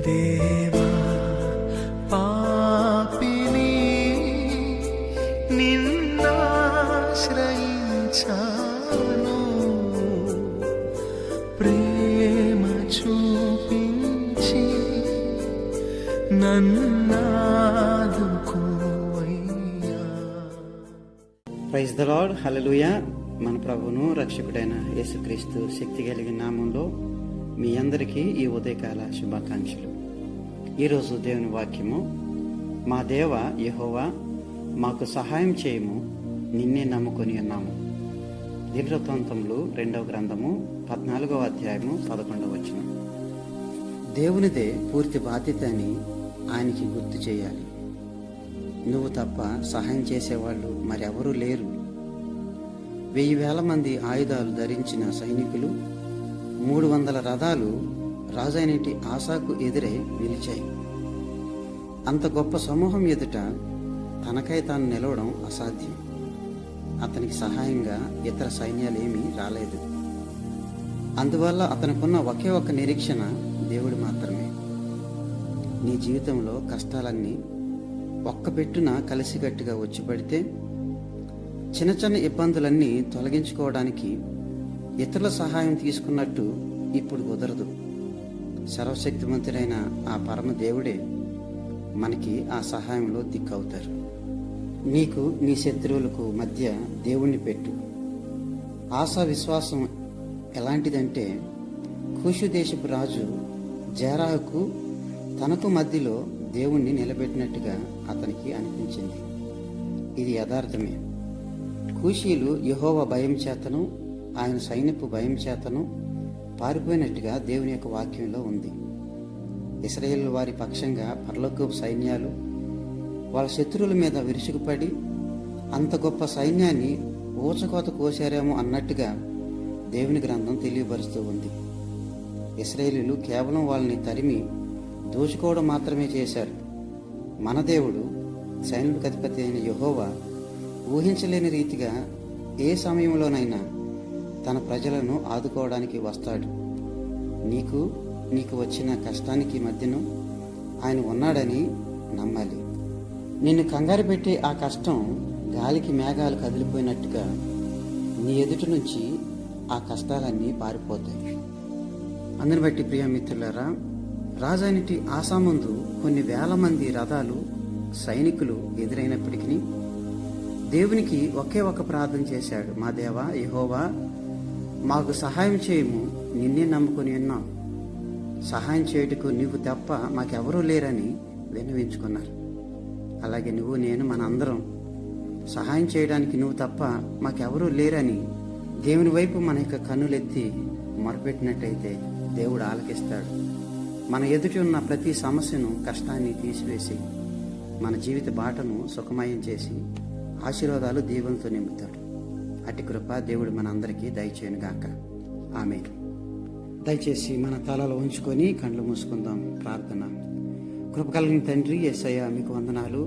దేవా పాపిని నిన్నాశ్రయించాను, ప్రేమ చూపించి నన్నాదుకోవయ్యా. Praise the lord. హల్లెలూయా. మన ప్రభువును రక్షకుడైన యేసుక్రీస్తు శక్తి కలిగిన నామంలో మీ అందరికీ ఈ ఉదయకాల శుభాకాంక్షలు. ఈరోజు దేవుని వాక్యము, మా దేవ యెహోవా మాకు సహాయం చేయము, నిన్నే నమ్ముకొని ఉన్నాము. దినవృత్తాంతములు 2వ గ్రంథము 14వ అధ్యాయము 11వ వచనం. దేవునిదే పూర్తి బాధ్యత అని ఆయనకి గుర్తు చేయాలి. నువ్వు తప్ప సహాయం చేసేవాళ్ళు మరెవరూ లేరు. 1000 మంది ఆయుధాలు ధరించిన సైనికులు, 300 రథాలు రాజైనటి ఆసాకు ఎదురై నిలిచాయి. అంత గొప్ప సమూహం ఎదుట తనకై తాను నిలవడం అసాధ్యం. అతనికి సహాయంగా ఇతర సైన్యాలేమీ రాలేదు. అందువల్ల అతనికున్న ఒకే ఒక్క నిరీక్షణ దేవుడు మాత్రమే. నీ జీవితంలో కష్టాలన్నీ ఒక్క పెట్టున కలిసికట్టుగా వచ్చి పడితే, చిన్న చిన్న ఇబ్బందులన్నీ తొలగించుకోవడానికి ఇతరుల సహాయం తీసుకున్నట్టు ఇప్పుడు కుదరదు. సర్వశక్తిమంతుడైన ఆ పరమ దేవుడే మనకి ఆ సహాయంలో దిక్కవుతారు. నీకు నీ శత్రువులకు మధ్య దేవుణ్ణి పెట్టు. ఆశా విశ్వాసం ఎలాంటిదంటే, కూషు దేశపు రాజు జేరాహుకు తనకు మధ్యలో దేవుణ్ణి నిలబెట్టినట్టుగా అతనికి అనిపించింది. ఇది యథార్థమే. కూషీలు యెహోవా భయం చేతను ఆయన సైన్యపు భయం చేతను పారిపోయినట్టుగా దేవుని యొక్క వాక్యంలో ఉంది. ఇశ్రాయేలు వారి పక్షంగా పరలోకపు సైన్యాలు వాళ్ళ శత్రువుల మీద విరుచుకుపడి అంత గొప్ప సైన్యాన్ని ఊచకోత కోసారేమో అన్నట్టుగా దేవుని గ్రంథం తెలియపరుస్తూ ఉంది. ఇశ్రాయేలీయులు కేవలం వాళ్ళని తరిమి దోచుకోవడం మాత్రమే చేశారు. మన దేవుడు సైన్యులకు అధిపతి అయిన యెహోవా ఊహించలేని రీతిగా ఏ సమయంలోనైనా తన ప్రజలను ఆదుకోవడానికి వస్తాడు. నీకు వచ్చిన కష్టానికి మధ్యను ఆయన ఉన్నాడని నమ్మాలి. నిన్ను కంగారు పెట్టే ఆ కష్టం గాలికి మేఘాలు కదిలిపోయినట్టుగా నీ ఎదుటి నుంచి ఆ కష్టాలన్నీ పారిపోతాయి. అందుని బట్టి ప్రియ మిత్రులారా, రాజైనటి ఆసా ముందు కొన్ని 1000 మంది రథాలు సైనికులు ఎదురైనప్పటికీ దేవునికి ఒకే ఒక ప్రార్థన చేశాడు. మా దేవా యెహోవా మాకు సహాయం చేయము, నిన్నే నమ్ముకొని ఉన్నాం. సహాయం చేయుటకు నీవు తప్ప మాకెవరూ లేరని విన్నవించుకున్నారు. అలాగే నువ్వు నేను మనందరం సహాయం చేయడానికి నువ్వు తప్ప మాకెవరూ లేరని దేవుని వైపు మన యొక్క కన్నులెత్తి మొరపెట్టినట్టయితే దేవుడు ఆలకిస్తాడు. మన ఎదుటి ఉన్న ప్రతి సమస్యను, కష్టాన్ని తీసివేసి మన జీవిత బాటను సుఖమయం చేసి ఆశీర్వాదాలు దీవెనతో నింపుతాడు. అట్టి కృప దేవుడు మనందరికీ దయచేయనుగాక. ఆమేన్. దయచేసి మన తలలో ఉంచుకొని కళ్ళు మూసుకుందాం. ప్రార్థన. కృప కలిగిన తండ్రి యేసయ్య, మీకు వందనాలు.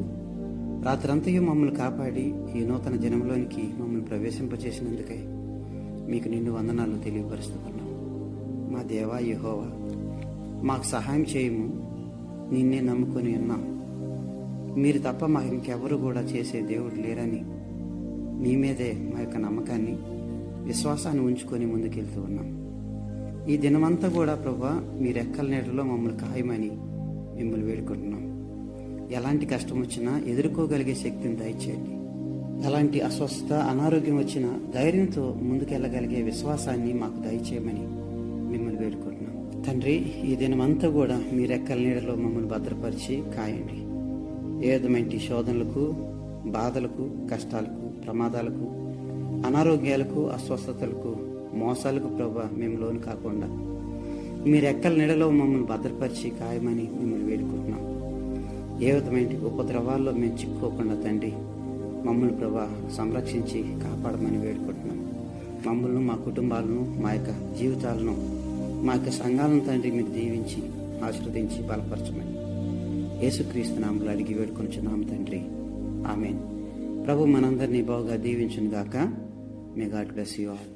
రాత్రంతయు మమ్మల్ని కాపాడి ఈ నూతన దినంలోనికి మమ్మల్ని ప్రవేశింపచేసినందుకై మీకు నిన్ను వందనాలు తెలియపరుస్తున్నాం. మా దేవా యెహోవా మాకు సహాయం చేయము, నిన్నే నమ్ముకొని ఉన్నాం. మీరు తప్ప మాకు ఇంకెవరు కూడా చేసే దేవుడు లేరని మీ మీదే మా యొక్క నమ్మకాన్ని, విశ్వాసాన్ని ఉంచుకొని ముందుకెళ్తూ ఉన్నాం. ఈ దినమంతా కూడా ప్రభువా మీ రెక్కల నీడలో మమ్మల్ని ఖాయమని మిమ్మల్ని వేడుకుంటున్నాం. ఎలాంటి కష్టం వచ్చినా ఎదుర్కోగలిగే శక్తిని దయచేయండి. ఎలాంటి అస్వస్థత, అనారోగ్యం వచ్చినా ధైర్యంతో ముందుకెళ్ళగలిగే విశ్వాసాన్ని మాకు దయచేయమని మిమ్మల్ని వేడుకుంటున్నాం. తండ్రి, ఈ దినమంతా కూడా మీ రెక్కల నీడలో మమ్మల్ని భద్రపరిచి కాయండి. ఏ విధమైన శోధనలకు, బాధలకు, కష్టాలకు, ప్రమాదాలకు, అనారోగ్యాలకు, అస్వస్థతలకు, మోసాలకు ప్రభువా మేము లోను కాకుండా మీ రెక్కల నీడలో మమ్మల్ని భద్రపరిచి ఖాయమని మిమ్మల్ని వేడుకుంటున్నాం. ఏ విధమైన ఉపద్రవాల్లో మేము చిక్కుకోకుండా తండ్రి మమ్మల్ని ప్రభువా సంరక్షించి కాపాడమని వేడుకుంటున్నాం. మమ్మల్ని, మా కుటుంబాలను, మా యొక్క జీవితాలను, మా యొక్క సంఘాలను తండ్రి మీరు దీవించి ఆశీర్వదించి బలపరచమని యేసుక్రీస్తు నామములో అడిగి వేడుకొనుచున్నాం తండ్రి. ఆమేన్. ప్రభు మనందరినీ బాగా దీవించును గాక. May God bless you all.